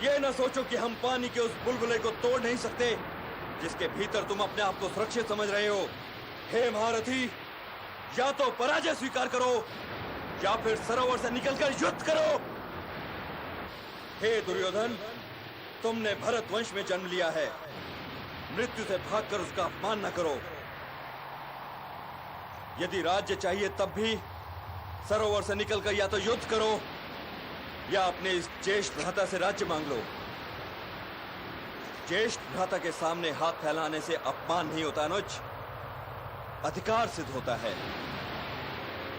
ये न सोचो कि हम पानी के उस बुलबुले को तोड़ नहीं सकते जिसके भीतर तुम अपने आप को सुरक्षित समझ रहे हो। हे महारथी, या तो पराजय स्वीकार करो या फिर सरोवर से निकलकर युद्ध करो। हे दुर्योधन, तुमने भरत वंश में जन्म लिया है, मृत्यु से भागकर उसका अपमान न करो। यदि राज्य चाहिए तब भी सरोवर से निकलकर या तो युद्ध करो या अपने इस ज्येष्ठ भ्राता से राज्य मांग लो। ज्येष्ठ भ्राता के सामने हाथ फैलाने से अपमान नहीं होता अनुज, अधिकार सिद्ध होता है।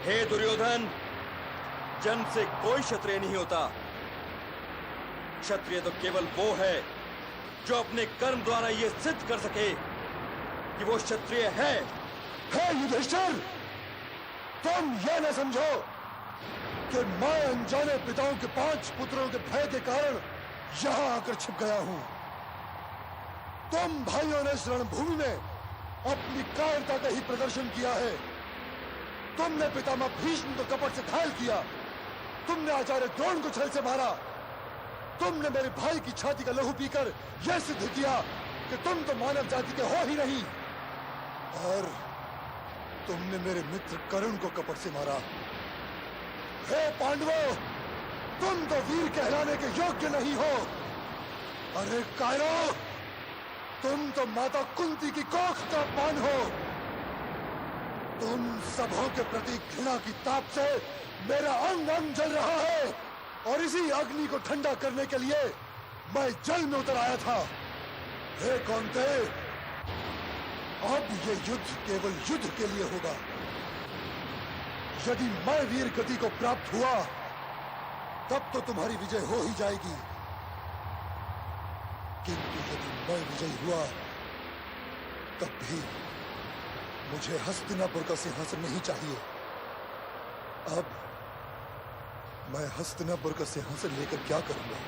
हे दुर्योधन, जन्म से कोई क्षत्रिय नहीं होता। क्षत्रिय तो केवल वो है जो अपने कर्म द्वारा यह सिद्ध कर सके कि वो क्षत्रिय है। हे युधिष्ठिर, तुम यह न समझो कि मैं अनजाने पिताओं के 5 पुत्रों के भय के कारण यहां आकर छिप गया हूं। तुम भाइयों ने इस रणभूमि में अपनी कायरता का ही प्रदर्शन किया है। तुमने पितामह भीष्म को कपट से घायल किया, तुमने आचार्य द्रोण को छल से मारा, तुमने मेरे भाई की छाती का लहू पीकर यह सिद्ध किया कि तुम तो मानव जाति के हो ही नहीं, और तुमने मेरे मित्र कर्ण को कपट से मारा। हे पांडवों, तुम तो वीर कहलाने के योग्य नहीं हो। अरे कायरों, तुम तो माता कुंती की कोख का पान हो। तुम सबों के प्रति घृणा की ताप से मेरा अंग अंग जल रहा है, और इसी अग्नि को ठंडा करने के लिए मैं जल में उतर आया था। हे कौन्ते, अब ये युद्ध केवल युद्ध के लिए होगा। यदि मैं वीर गति को प्राप्त हुआ तब तो तुम्हारी विजय हो ही जाएगी, किंतु यदि मैं विजयी हुआ तब भी मुझे हस्तिनापुर का सिंहासन नहीं चाहिए। अब मैं हस्तिनापुर का सिंहासन लेकर क्या करूंगा?